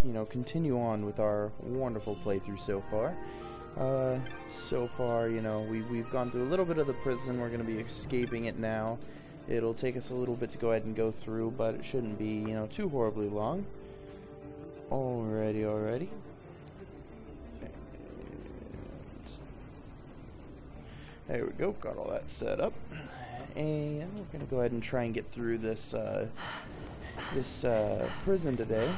you know, continue on with our wonderful playthrough so far. So far, you know, we've gone through a little bit of the prison. We're going to be escaping it now. It'll take us a little bit to go ahead and go through, but it shouldn't be, you know, too horribly long. Alrighty. There we go, got all that set up. And we're going to go ahead and try and get through this, prison today.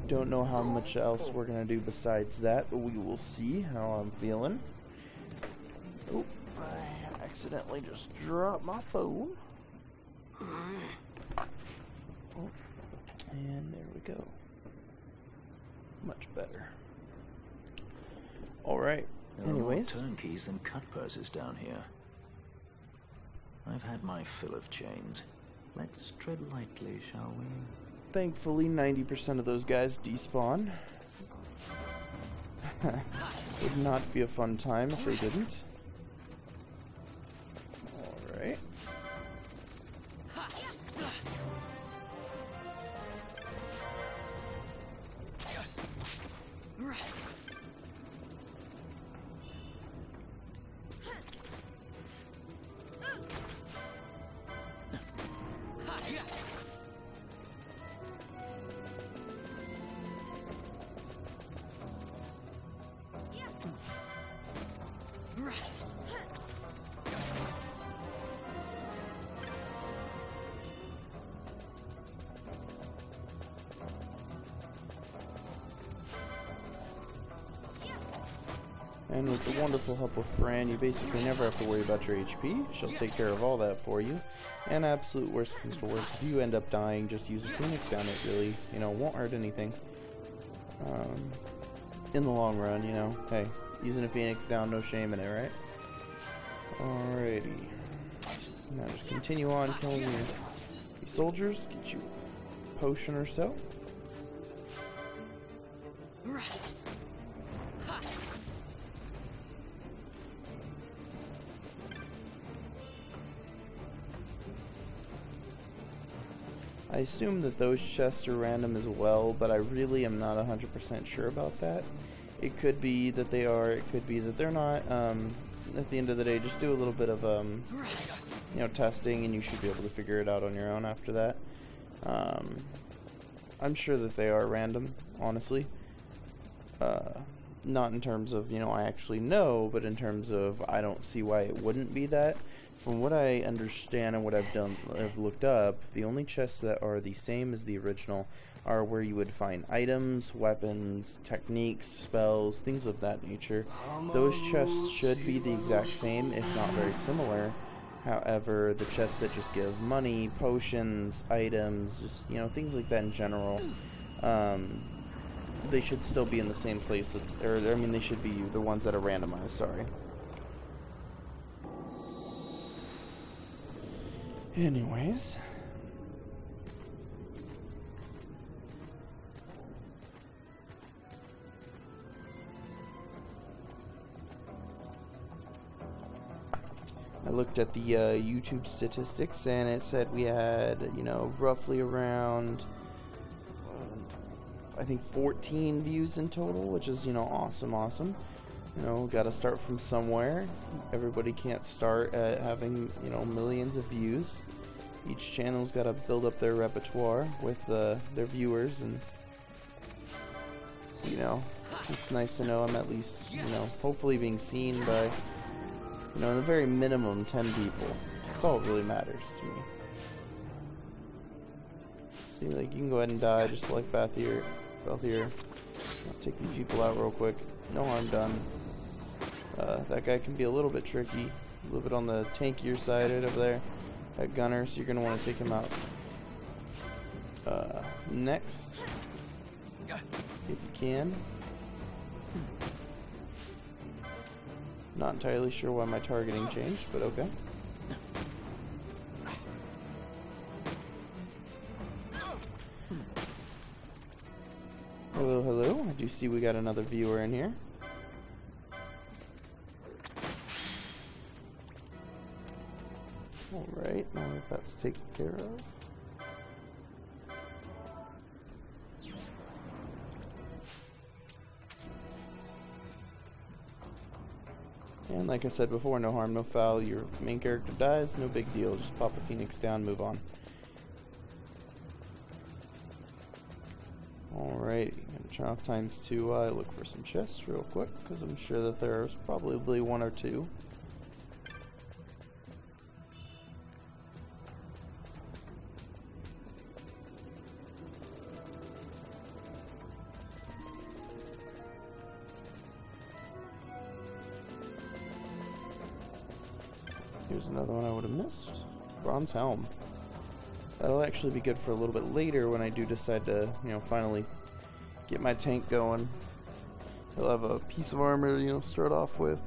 Don't know how much else we're going to do besides that, but we will see how I'm feeling. Oh, I accidentally just dropped my phone. Oh, and there we go. Much better. Alright, anyways. There are more turnkeys and cut purses down here. I've had my fill of chains. Let's tread lightly, shall we? Thankfully, 90% of those guys despawn. Would not be a fun time if they didn't. Alright. And with the wonderful help of Fran, you basically never have to worry about your HP. She'll take care of all that for you. And absolute worst comes to worst, if you end up dying, just use a Phoenix down. It really, you know, won't hurt anything. In the long run, you know, hey, using a Phoenix down, no shame in it, right? Alrighty. Now just continue on killing your soldiers. Get you a potion or so. I assume that those chests are random as well, but I really am not 100% sure about that. It could be that they are, it could be that they're not. At the end of the day, just do a little bit of, you know, testing, and you should be able to figure it out on your own after that. I'm sure that they are random, honestly. Not in terms of, you know, I actually know, but in terms of I don't see why it wouldn't be that. From what I understand and what I've looked up, the only chests that are the same as the original are where you would find items, weapons, techniques, spells, things of that nature. Those chests should be the exact same, if not very similar. However, the chests that just give money, potions, items, just, you know, things like that in general, they should still be in the same place, or I mean, they should be the ones that are randomized, sorry. Anyways. I looked at the YouTube statistics, and it said we had, you know, roughly around, I think 14 views in total, which is, you know, awesome. You know, gotta start from somewhere. Everybody can't start at having, you know, millions of views. Each channel's gotta build up their repertoire with their viewers, and so, you know, it's nice to know I'm at least, you know, hopefully being seen by, you know, the very minimum 10 people. That's all that really matters to me. See, like, you can go ahead and die, just like Beth here. I'll take these people out real quick. No harm done. That guy can be a little bit tricky, a little bit on the tankier side right over there. That gunner, so you're going to want to take him out. Next, if you can. Not entirely sure why my targeting changed, but okay. Hello. I do see we got another viewer in here. Alright, now that that's taken care of. And like I said before, no harm, no foul. Your main character dies, no big deal. Just pop a Phoenix down, move on. Alright, gonna turn off times 2. Look for some chests real quick, because I'm sure that there's probably one or two. Here's another one I would have missed. Bronze helm. That'll actually be good for a little bit later when I do decide to, you know, finally get my tank going. He'll have a piece of armor, you know, start off with.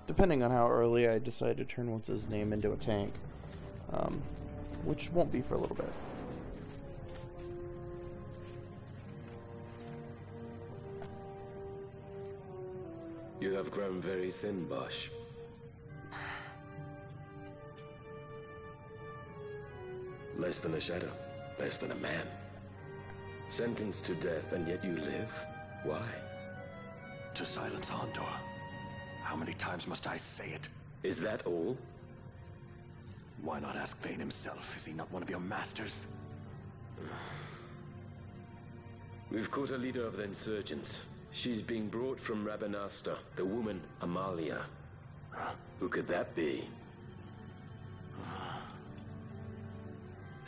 Depending on how early I decide to turn what's his name into a tank. Which won't be for a little bit. You have grown very thin, Bosch. Less than a shadow, less than a man. Sentenced to death, and yet you live? Why? To silence Hondor. How many times must I say it? Is that all? Why not ask Vane himself? Is he not one of your masters? We've caught a leader of the insurgents. She's being brought from Rabanasta, the woman Amalia. Who could that be?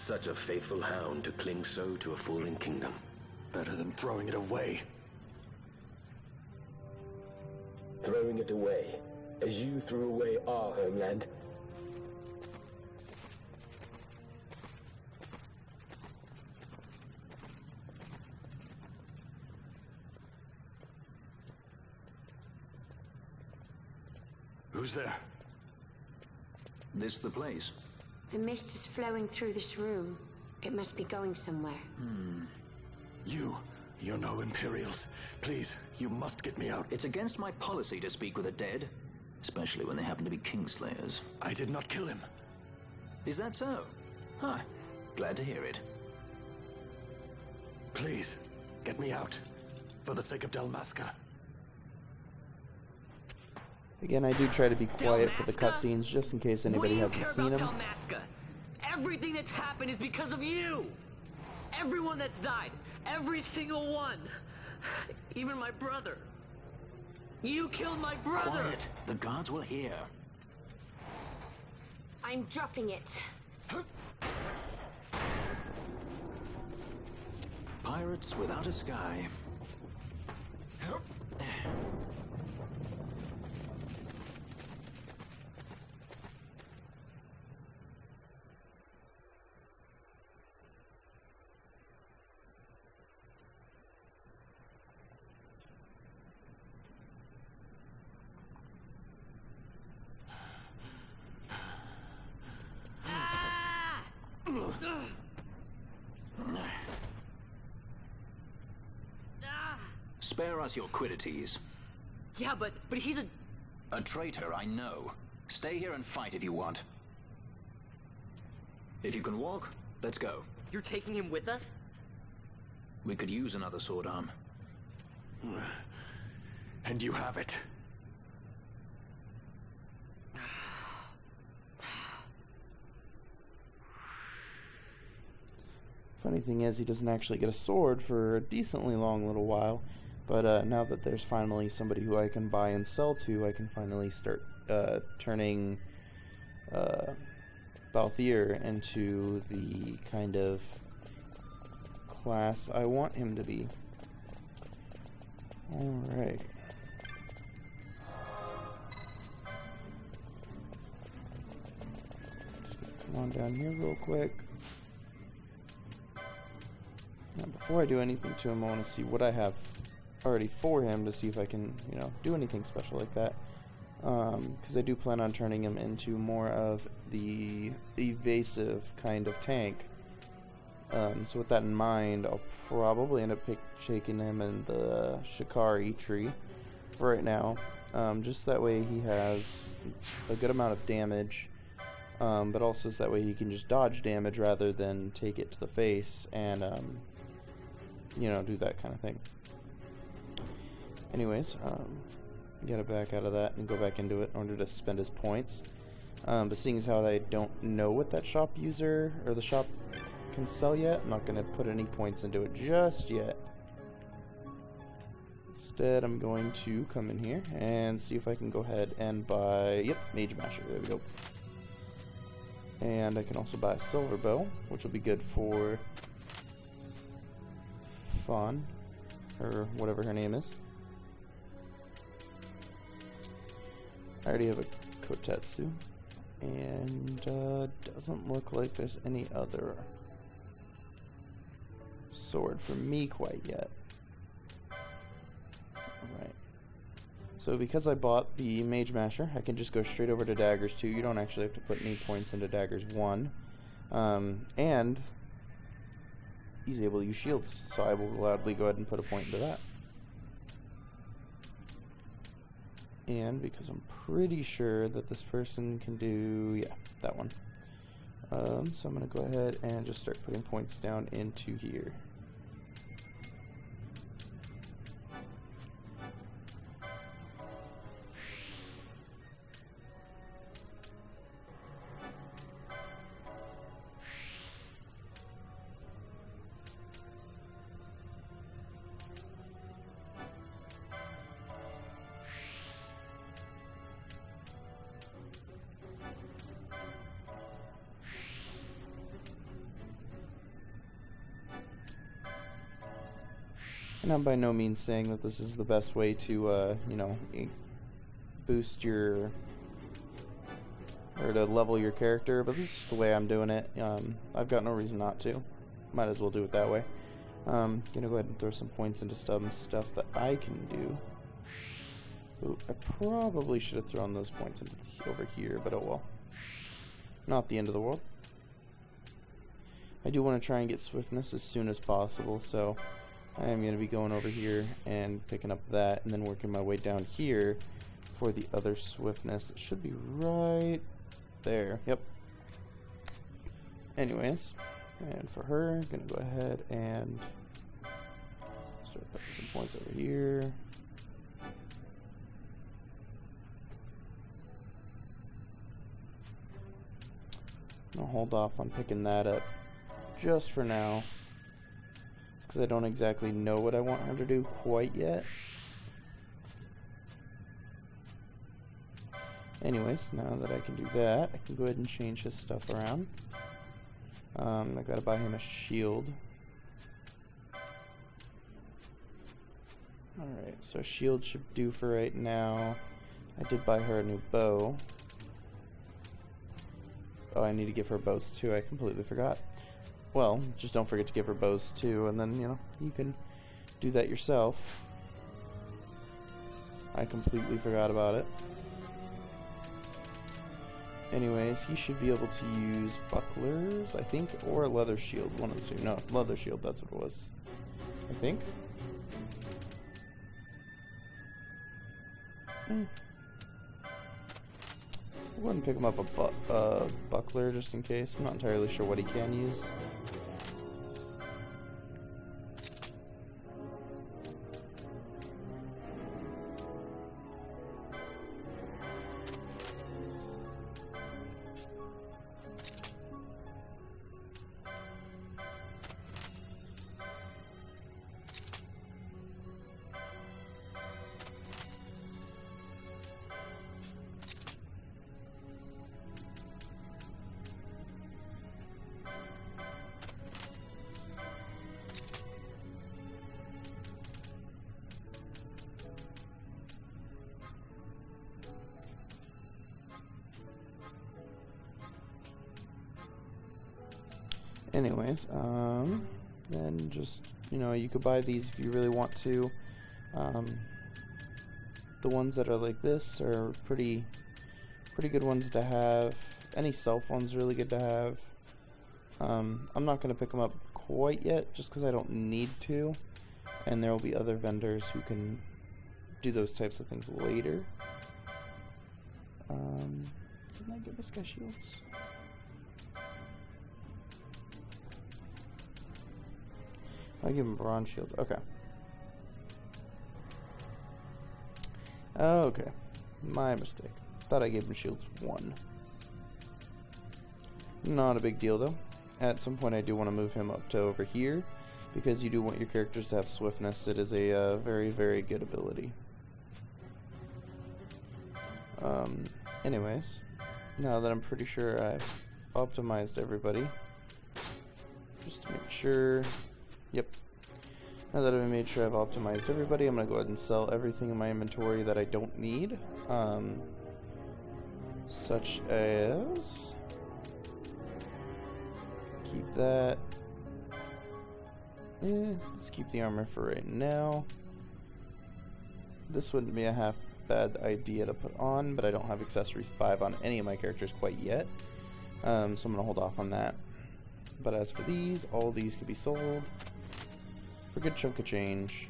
Such a faithful hound to cling so to a fallen kingdom. Better than throwing it away. Throwing it away, as you threw away our homeland. Who's there? This the place? The mist is flowing through this room. It must be going somewhere. You're no Imperials. Please, you must get me out. It's against my policy to speak with the dead, especially when they happen to be Kingslayers. I did not kill him. Is that so? Huh. Glad to hear it. Please, get me out. For the sake of Dalmasca. Again, I do try to be quiet for the cutscenes, just in case anybody hasn't seen them. Dalmasca? Everything that's happened is because of you! Everyone that's died. Every single one. Even my brother. You killed my brother! Quiet. The guards will hear. I'm dropping it. Pirates without a sky. Spare us your quiddities. Yeah, but he's A traitor, I know. Stay here and fight if you want. If you can walk, let's go. You're taking him with us? We could use another sword arm. And you have it. Funny thing is, he doesn't actually get a sword for a decently long little while. But now that there's finally somebody who I can buy and sell to, I can finally start turning Balthier into the kind of class I want him to be. Alright. Come on down here real quick. Now, before I do anything to him, I want to see what I have already for him to see if I can, you know, do anything special like that. Because I do plan on turning him into more of the evasive kind of tank. So with that in mind, I'll probably end up shaking him in the Shikari tree for right now. Just that way he has a good amount of damage, but also so that way he can just dodge damage rather than take it to the face and, you know, do that kind of thing. Anyways, You gotta back out of that and go back into it in order to spend his points. But seeing as how I don't know what that shop user or the shop can sell yet, I'm not gonna put any points into it just yet. Instead, I'm going to come in here and see if I can go ahead and buy, yep, Mage Masher, there we go. And I can also buy a Silver Bow, which will be good for Fawn, or whatever her name is. I already have a Kotetsu, and doesn't look like there's any other sword for me quite yet. Alright. So because I bought the Mage Masher, I can just go straight over to Daggers 2. You don't actually have to put any points into Daggers 1. And he's able to use shields, so I will gladly go ahead and put a point into that. And because I'm pretty sure that this person can do, yeah, that one. So I'm going to go ahead and just start putting points down into here. And I'm by no means saying that this is the best way to, you know, boost your, or to level your character, but this is the way I'm doing it. I've got no reason not to. Might as well do it that way. Gonna go ahead and throw some points into some stuff that I can do. Ooh, I probably should have thrown those points over here, but oh well. Not the end of the world. I do want to try and get swiftness as soon as possible, so I am going to be going over here and picking up that, and then working my way down here for the other swiftness. It should be right there. Yep. Anyways, and for her, I'm going to go ahead and start putting some points over here. I'll hold off on picking that up just for now, because I don't exactly know what I want her to do quite yet. Anyways, now that I can do that, I can go ahead and change his stuff around. I gotta buy him a shield. Alright, so shield should do for right now. I did buy her a new bow. Oh, I need to give her bows too, I completely forgot. Well, just don't forget to give her bows too, and then, you know, you can do that yourself. I completely forgot about it. Anyways, he should be able to use bucklers, I think, or a leather shield, one of the two. No, leather shield, that's what it was. I think. I'll go ahead and pick him up a buckler just in case. I'm not entirely sure what he can use. Anyways, then just, you know, you could buy these if you really want to. The ones that are like this are pretty good ones to have. Any self one's really good to have. I'm not going to pick them up quite yet, just because I don't need to. And there will be other vendors who can do those types of things later. Didn't I give this guy shields? I give him bronze shields. Okay. Oh, okay. My mistake. Thought I gave him shields 1. Not a big deal, though. At some point, I do want to move him up to over here, because you do want your characters to have swiftness. It is a very, very good ability. Anyways, now that I'm pretty sure I've optimized everybody, just to make sure, yep. Now that I've made sure I've optimized everybody, I'm going to go ahead and sell everything in my inventory that I don't need, such as, keep that, let's keep the armor for right now. This wouldn't be a half bad idea to put on, but I don't have accessories 5 on any of my characters quite yet, so I'm going to hold off on that. But as for these, all these can be sold for a good chunk of change.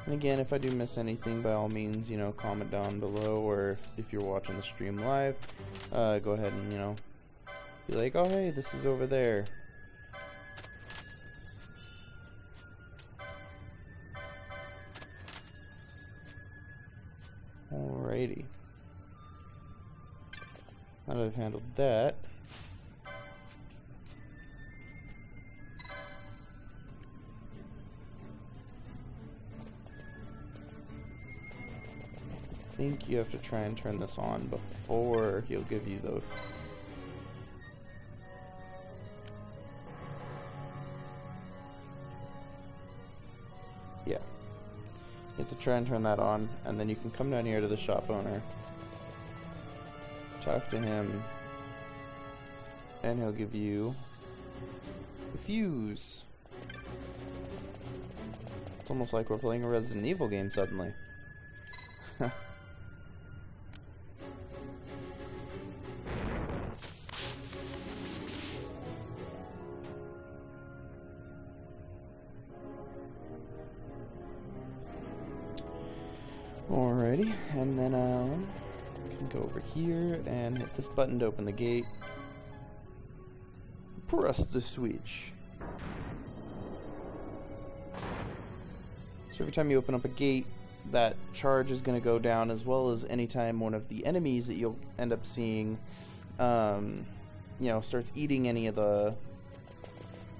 And again, if I do miss anything, by all means, you know, comment down below, or if you're watching the stream live, go ahead and, you know, be like, oh hey, this is over there. Alrighty. Now that I've handled that, I think you have to try and turn this on before he'll give you the... Yeah. You have to try and turn that on, and then you can come down here to the shop owner, talk to him, and he'll give you the fuse. It's almost like we're playing a Resident Evil game suddenly. Alrighty, and then we can go over here and hit this button to open the gate. Press the switch. So every time you open up a gate, that charge is going to go down, as well as anytime one of the enemies that you'll end up seeing, you know, starts eating any of the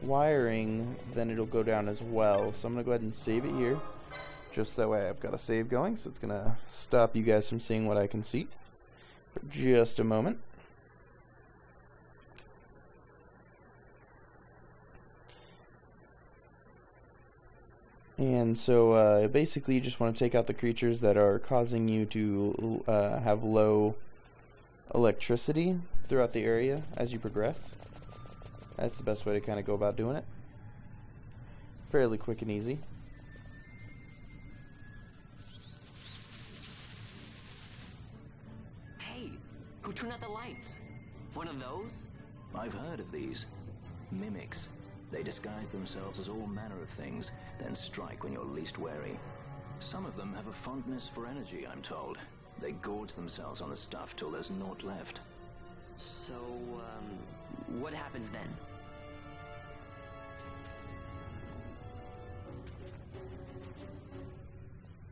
wiring, then it'll go down as well. So I'm going to go ahead and save it here. Just that way I've got a save going, so it's going to stop you guys from seeing what I can see for just a moment. And so basically you just want to take out the creatures that are causing you to have low electricity throughout the area as you progress. That's the best way to kind of go about doing it. Fairly quick and easy. Who turned out the lights? One of those? I've heard of these. Mimics. They disguise themselves as all manner of things, then strike when you're least wary. Some of them have a fondness for energy, I'm told. They gorge themselves on the stuff till there's naught left. So, what happens then?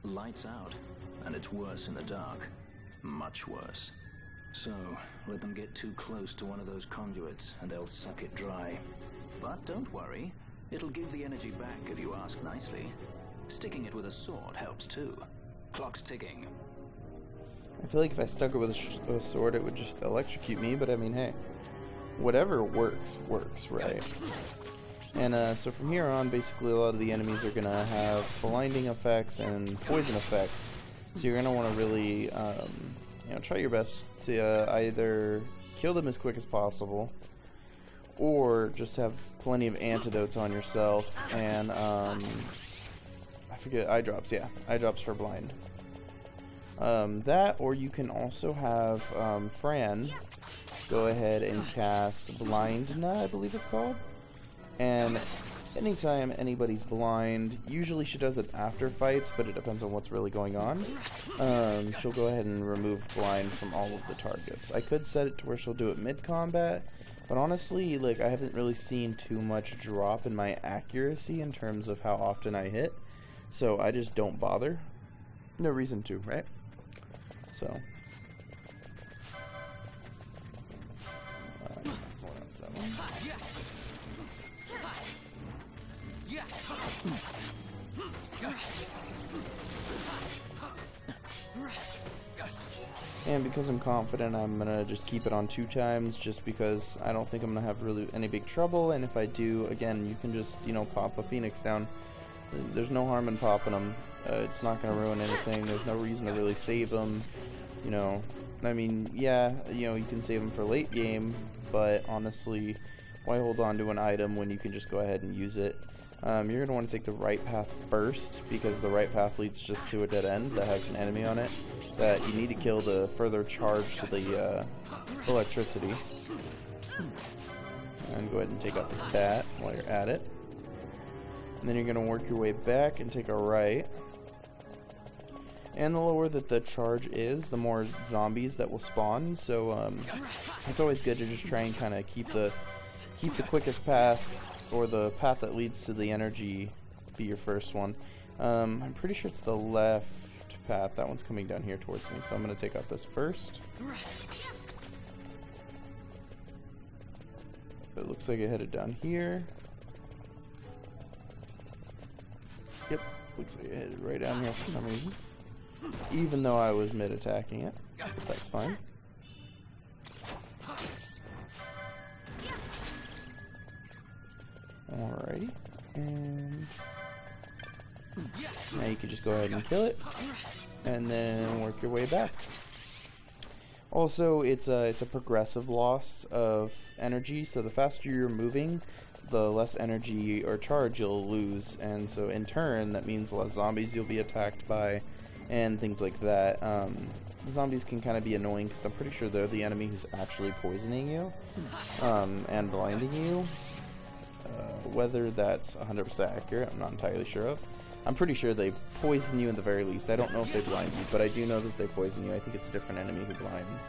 Lights out, and it's worse in the dark. Much worse. So, let them get too close to one of those conduits, and they'll suck it dry. But don't worry, it'll give the energy back if you ask nicely. Sticking it with a sword helps too. Clock's ticking. I feel like if I stuck it with a sword, it would just electrocute me, but I mean, hey, whatever works, right? And so from here on, basically a lot of the enemies are going to have blinding effects and poison effects. So you're going to want to really, you know, try your best to either kill them as quick as possible, or just have plenty of antidotes on yourself, and I forget, eye drops, yeah, eye drops for blind. That, or you can also have Fran go ahead and cast Blind Nut, I believe it's called, and anytime anybody's blind, usually she does it after fights, but it depends on what's really going on, she'll go ahead and remove blind from all of the targets. I could set it to where she'll do it mid-combat, But honestly, like, I haven't really seen too much drop in my accuracy in terms of how often I hit. So I just don't bother. No reason to, right? So. And because I'm confident, I'm gonna just keep it on 2 times, just because I don't think I'm gonna have really any big trouble. And if I do, again, you can just, you know, pop a Phoenix down. There's no harm in popping them. It's not gonna ruin anything. There's no reason to really save them. You know, I mean, yeah, you know, you can save them for late game, but honestly, why hold on to an item when you can just go ahead and use it? You're going to want to take the right path first, because the right path leads just to a dead end that has an enemy on it that you need to kill to further charge to the electricity. And go ahead and take out this bat while you're at it. And then you're going to work your way back and take a right. And the lower that the charge is, the more zombies that will spawn. So it's always good to just try and kind of keep the quickest path, or the path that leads to the energy, be your first one. I'm pretty sure it's the left path. That one's coming down here towards me, so I'm going to take out this first. It looks like it headed down here. Yep, looks like it headed right down here for some reason. Even though I was mid-attacking it. That's fine. Alrighty, and now you can just go ahead and kill it, and then work your way back. Also, it's a progressive loss of energy, so the faster you're moving, the less energy or charge you'll lose, and so in turn, that means less zombies you'll be attacked by, and things like that. Zombies can kind of be annoying, because I'm pretty sure they're the enemy who's actually poisoning you, and blinding you. Whether that's 100% accurate, I'm not entirely sure of. I'm pretty sure they poison you at the very least. I don't know if they blind you, but I do know that they poison you. I think it's a different enemy who blinds.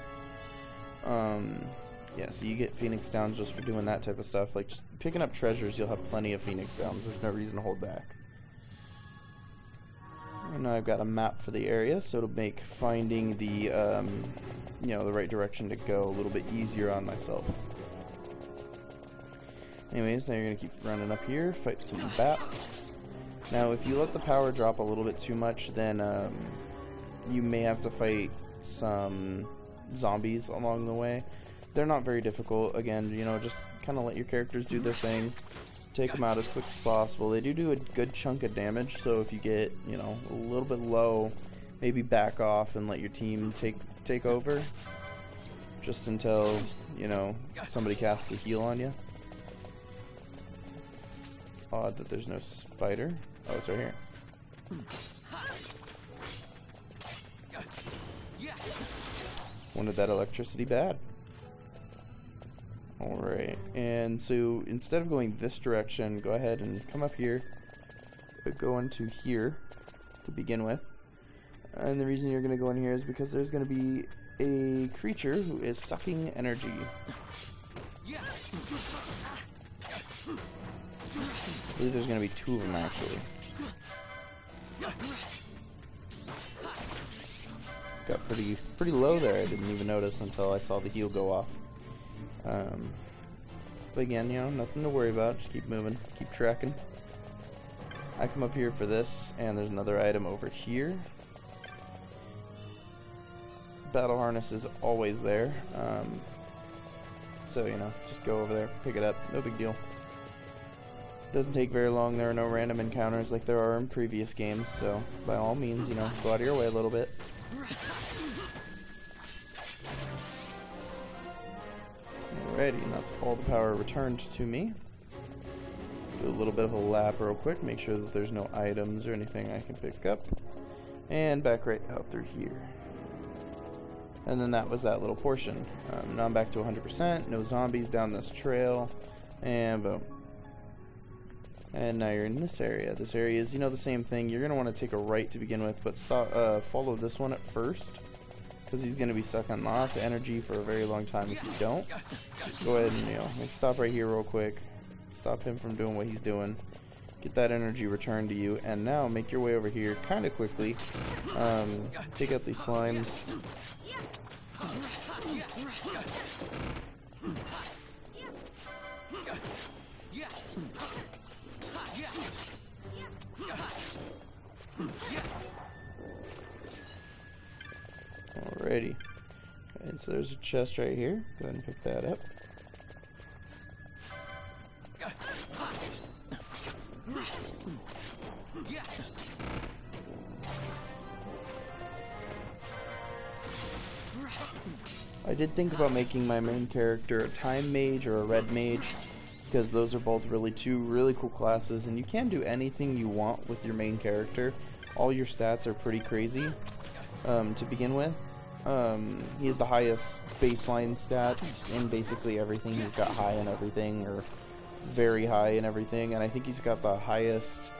Yeah, so you get Phoenix Downs just for doing that type of stuff. Like, just picking up treasures, you'll have plenty of Phoenix Downs. There's no reason to hold back. And now I've got a map for the area, so it'll make finding the, you know, the right direction to go a little bit easier on myself. Anyways, now you're going to keep running up here, fight some bats. Now, if you let the power drop a little bit too much, then you may have to fight some zombies along the way. They're not very difficult. Again, you know, just kind of let your characters do their thing. Take them out as quick as possible. They do a good chunk of damage, so if you get, you know, a little bit low, maybe back off and let your team take over. Just until, you know, somebody casts a heal on you. Odd that there's no spider. Oh, it's right here. Wanted that electricity bad. Alright, and so instead of going this direction, go ahead and come up here, go into here to begin with. And the reason you're going to go in here is because there's going to be a creature who is sucking energy. I believe there's going to be 2 of them, actually. Got pretty low there. I didn't even notice until I saw the heal go off. But again, you know, nothing to worry about. Just keep moving, keep tracking. I come up here for this, and there's another item over here. Battle harness is always there. So, you know, just go over there, pick it up. No big deal. Doesn't take very long. There are no random encounters like there are in previous games, so by all means, you know, go out of your way a little bit. Alrighty, and that's all the power returned to me. Do a little bit of a lap real quick, make sure that there's no items or anything I can pick up. And back right out through here. And then that was that little portion. Now I'm back to 100%, no zombies down this trail, and boom. And now you're in this area. This area is, you know, the same thing. You're going to want to take a right to begin with, but follow this one at first. because he's going to be sucking lots of energy for a very long time if you don't. Go ahead and, like, stop right here real quick. Stop him from doing what he's doing. Get that energy returned to you, and now make your way over here kind of quickly. Take out these slimes. Alrighty. And so there's a chest right here. Go ahead and pick that up. I did think about making my main character a time mage or a red mage, because those are both two really cool classes, and you can do anything you want with your main character. All your stats are pretty crazy to begin with. He has the highest baseline stats in basically everything. He's got high in everything, or very high in everything, and I think he's got the highest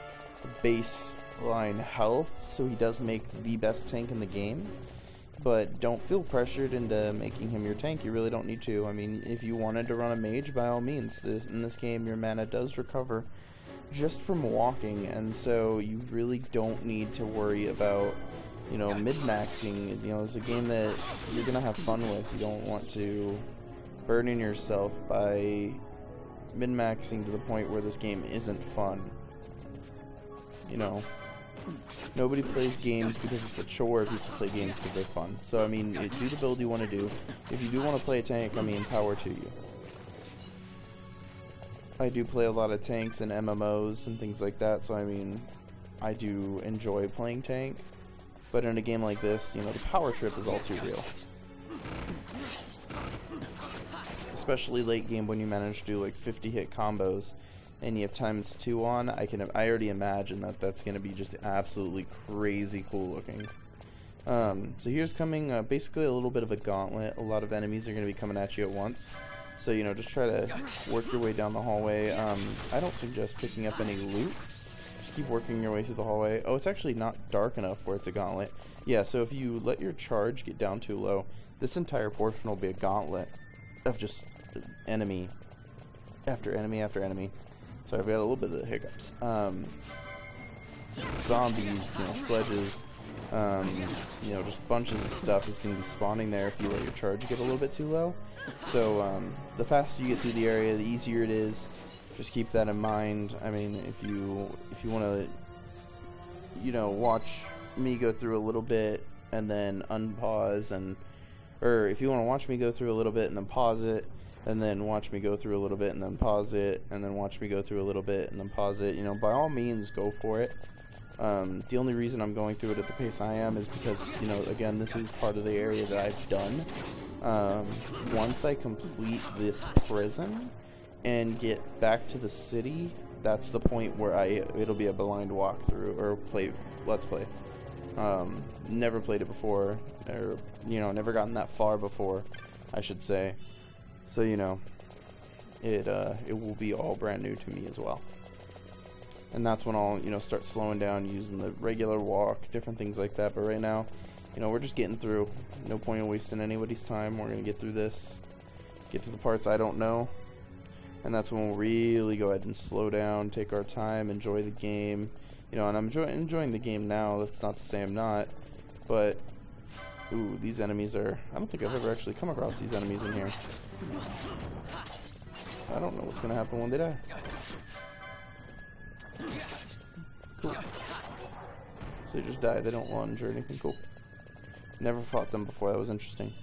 baseline health, so he does make the best tank in the game. But don't feel pressured into making him your tank. You really don't need to. I mean, if you wanted to run a mage, by all means. In this game, your mana does recover just from walking, and so you really don't need to worry about, mid-maxing. It's a game that you're going to have fun with. You don't want to burden yourself by min-maxing to the point where this game isn't fun. Nobody plays games because it's a chore. People play games because they're fun. So, I mean, do the build you want to do. If you do want to play a tank, I mean, power to you. I do play a lot of tanks and MMOs and things like that, so, I mean, I do enjoy playing tank. But in a game like this, the power trip is all too real. Especially late game when you manage to do, like, 50-hit combos. And you have ×2 on, I already imagine that's going to be just absolutely crazy cool looking. So here's coming basically a little bit of a gauntlet. A lot of enemies are going to be coming at you at once. So, just try to work your way down the hallway. I don't suggest picking up any loot. Just keep working your way through the hallway. Oh, it's actually not dark enough where it's a gauntlet. Yeah, so if you let your charge get down too low, this entire portion will be a gauntlet of just enemy after enemy after enemy. So I've got a little bit of the hiccups. Zombies, sledges, just bunches of stuff is going to be spawning there if you let your charge get a little bit too low. So the faster you get through the area, the easier it is. Just keep that in mind. I mean, if you want to, watch me go through a little bit and then unpause, or if you want to watch me go through a little bit and then pause it, and then watch me go through a little bit and then pause it, and then watch me go through a little bit and then pause it, by all means, go for it. The only reason I'm going through it at the pace I am is because, again, this is part of the area that I've done. Once I complete this prison and get back to the city, that's the point where it'll be a blind walkthrough, or let's play. Never played it before, or, never gotten that far before, I should say. So, it will be all brand new to me as well. And that's when I'll, start slowing down, using the regular walk, different things like that. But right now, we're just getting through. No point in wasting anybody's time. We're going to get through this, get to the parts I don't know. And that's when we'll really go ahead and slow down, take our time, enjoy the game. And I'm enjoying the game now. That's not to say I'm not. But, ooh, these enemies are... I don't think I've ever actually come across these enemies in here. I don't know what's going to happen when they die. Cool. They just die. They don't lunge or anything. Cool. Never fought them before. That was interesting.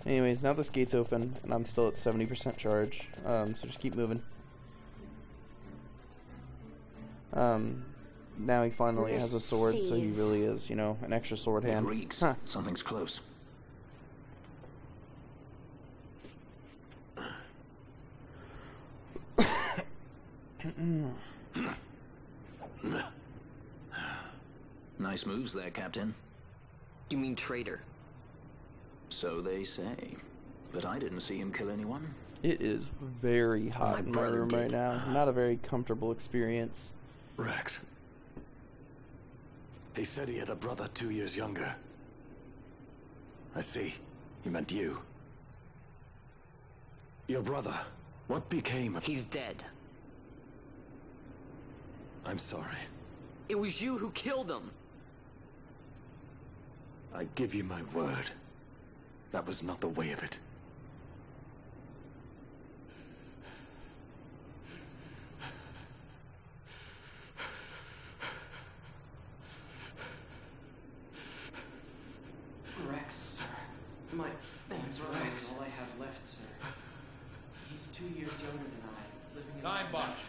Anyways, now this gate's open, and I'm still at 70% charge. So just keep moving. Now he finally has a sword, so he really is, an extra sword hand. It reeks. Something's close. Nice moves there, Captain. You mean traitor? So they say. But I didn't see him kill anyone. It is very hot in my room right now. Not a very comfortable experience. Rex. He said he had a brother 2 years younger. I see. He meant you. Your brother. What became of... He's dead. I'm sorry. It was you who killed him. I give you my word. That was not the way of it. Rex, sir. My name's Rex. All I have left, sir. He's 2 years younger than I. It's time, Botch.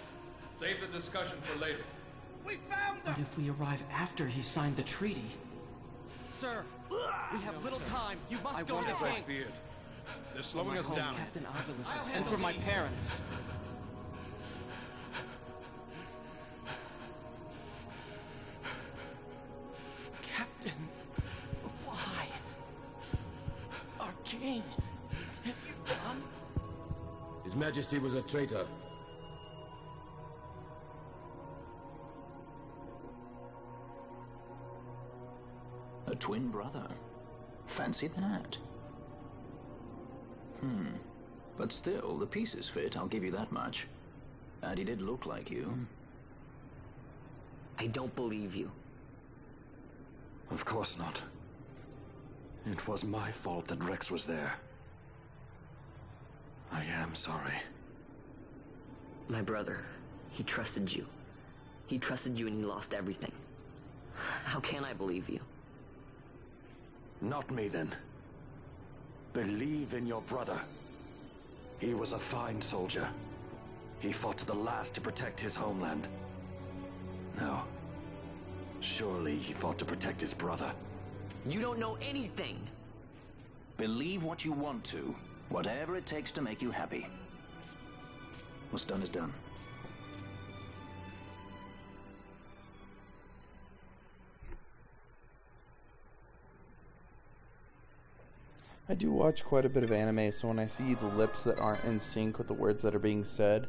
Save the discussion for later. We found them! But if we arrive after he signed the treaty... Sir, we have little time. You must go to the As I king. feared. They're slowing us down. Captain Ozilus's and for my parents. Captain, why? Our king, have you done? His Majesty was a traitor. A twin brother. Fancy that. But still, the pieces fit, I'll give you that much. And he did look like you. I don't believe you. Of course not. It was my fault that Rex was there. I am sorry. My brother, he trusted you. He trusted you and he lost everything. How can I believe you? Not me, then. Believe in your brother. He was a fine soldier. He fought to the last to protect his homeland. Now, surely he fought to protect his brother. You don't know anything! Believe what you want to. Whatever it takes to make you happy. What's done is done. I do watch quite a bit of anime, so when I see the lips that aren't in sync with the words that are being said,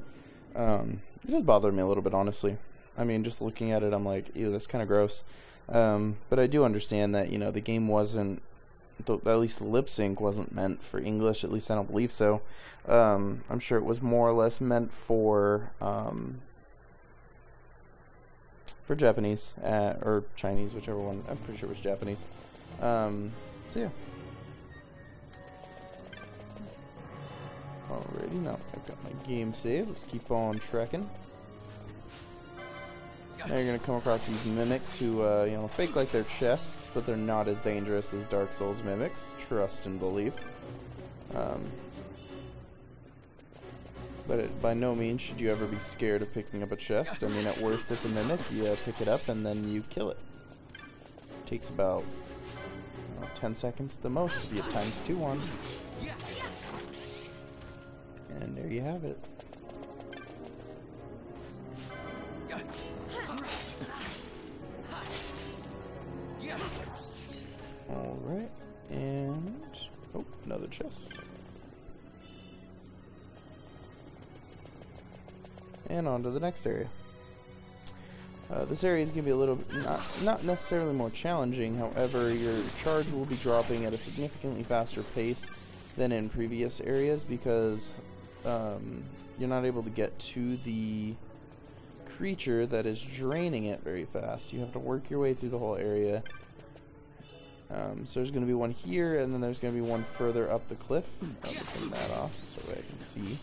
it does bother me a little bit, honestly. I mean, just looking at it, I'm like, ew, that's kind of gross. But I do understand that, you know, the game wasn't, at least the lip sync wasn't meant for English, at least I don't believe so. I'm sure it was more or less meant for Japanese, or Chinese, whichever one. I'm pretty sure it was Japanese. So yeah. Alrighty, now I've got my game save. Let's keep on trekking. Now you're going to come across these mimics who, you know, fake like they're chests, but they're not as dangerous as Dark Souls mimics. Trust and believe. But by no means should you ever be scared of picking up a chest. I mean, at worst, it's a mimic. You pick it up and then you kill it. Takes about 10 seconds at the most if you have ×2 on. And there you have it. Alright, and... oh, another chest. And on to the next area. This area is going to be a little bit, not necessarily more challenging, however, your charge will be dropping at a significantly faster pace than in previous areas because you're not able to get to the creature that is draining it very fast. You have to work your way through the whole area. So there's going to be one here, and then there's going to be one further up the cliff. I'll turn that off so I can see.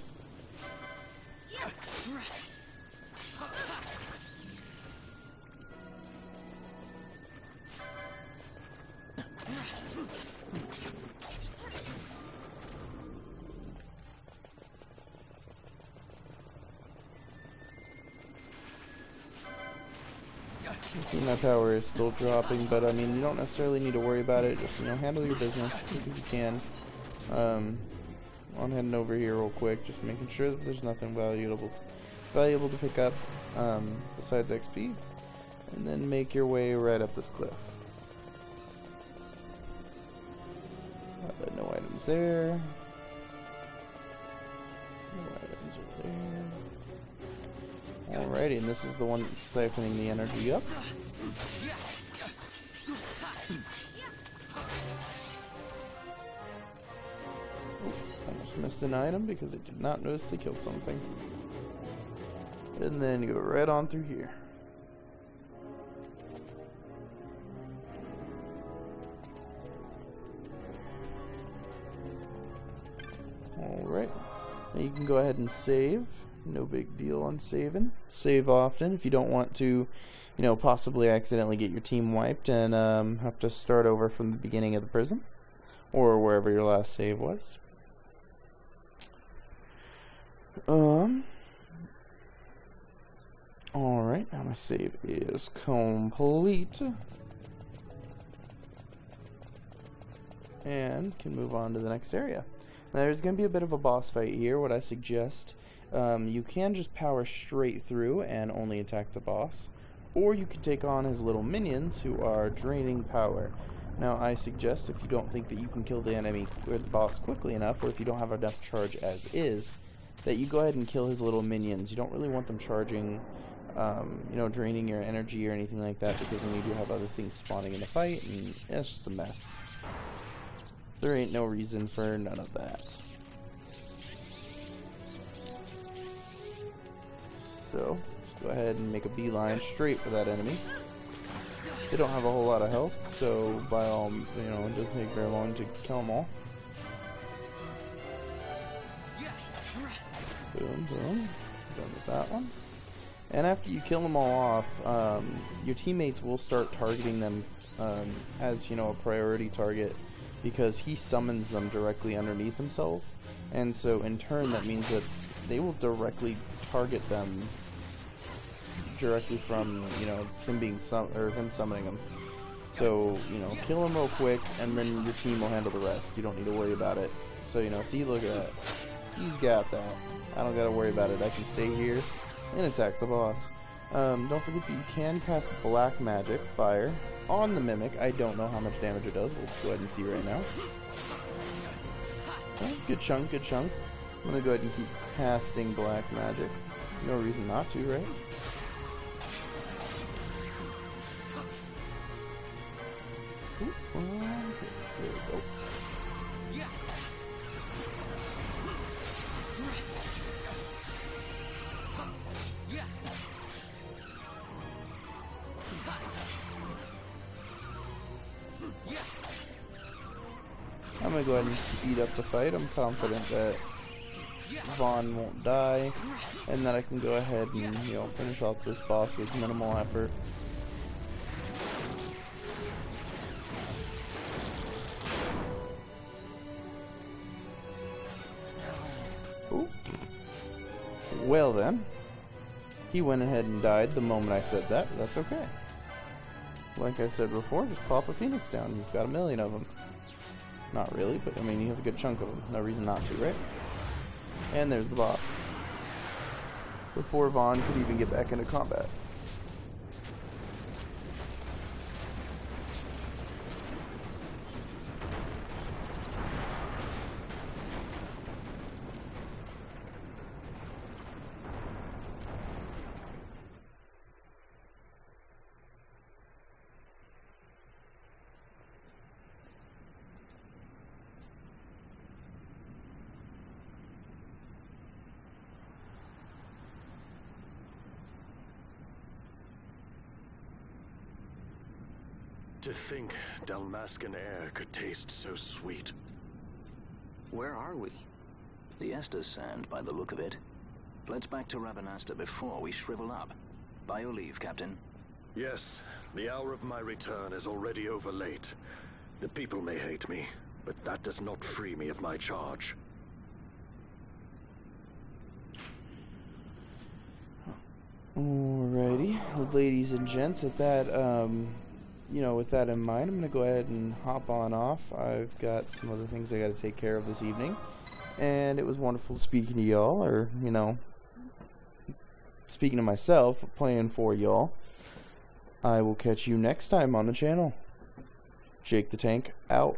See, my power is still dropping, but I mean, you don't necessarily need to worry about it. Just, you know, handle your business as quick as you can. I'm heading over here real quick, just making sure that there's nothing valuable to pick up besides XP, and then make your way right up this cliff. No items there. No items over there. Alrighty, and this is the one that's siphoning the energy up. Almost missed an item because I did not notice they killed something. And then go right on through here. Alright. Now you can go ahead and save. No big deal on saving. Save often if you don't want to, you know, possibly accidentally get your team wiped and have to start over from the beginning of the prison. Or wherever your last save was. Alright, now my save is complete. And can move on to the next area. Now there's going to be a bit of a boss fight here. What I suggest, you can just power straight through and only attack the boss. Or you can take on his little minions who are draining power. Now I suggest if you don't think that you can kill the enemy or the boss quickly enough, or if you don't have enough charge as is, that you go ahead and kill his little minions. You don't really want them charging, you know, draining your energy or anything like that, because then you do have other things spawning in the fight, and it's just a mess. There ain't no reason for none of that. So, just go ahead and make a beeline straight for that enemy. They don't have a whole lot of health, so by all, you know, it doesn't take very long to kill them all. Boom, boom. Done with that one. And after you kill them all off, your teammates will start targeting them as, you know, a priority target, because he summons them directly underneath himself, and so in turn that means that they will directly target them directly from, you know, him being him summoning them. So, you know, kill him real quick, and then your team will handle the rest. You don't need to worry about it. So, you know, see, look at that. He's got that. I don't gotta worry about it. I can stay here and attack the boss. Don't forget that you can cast black magic, fire, on the mimic. I don't know how much damage it does. We'll go ahead and see right now. Okay, good chunk, good chunk. I'm gonna go ahead and keep casting black magic. No reason not to, right? Ooh, okay, there we go. I'm gonna go ahead and speed up the fight. I'm confident that Vaughn won't die, and that I can go ahead and, you know, finish off this boss with minimal effort. Ooh. Well then, he went ahead and died the moment I said that. That's okay. Like I said before, just pop a phoenix down. You've got a million of them. Not really, but I mean, you have a good chunk of them. No reason not to, right? And there's the boss. Before Vaughn could even get back into combat. To think Dalmascan air could taste so sweet. Where are we? The Estes Sand, by the look of it. Let's back to Rabanasta before we shrivel up. By your leave, Captain. Yes, the hour of my return is already over late. The people may hate me, but that does not free me of my charge. Alrighty, ladies and gents, at that, you know, with that in mind, I'm going to go ahead and hop on off. I've got some other things I got to take care of this evening. And it was wonderful speaking to y'all, or, you know, speaking to myself, playing for y'all. I will catch you next time on the channel. Jake the Tank, out.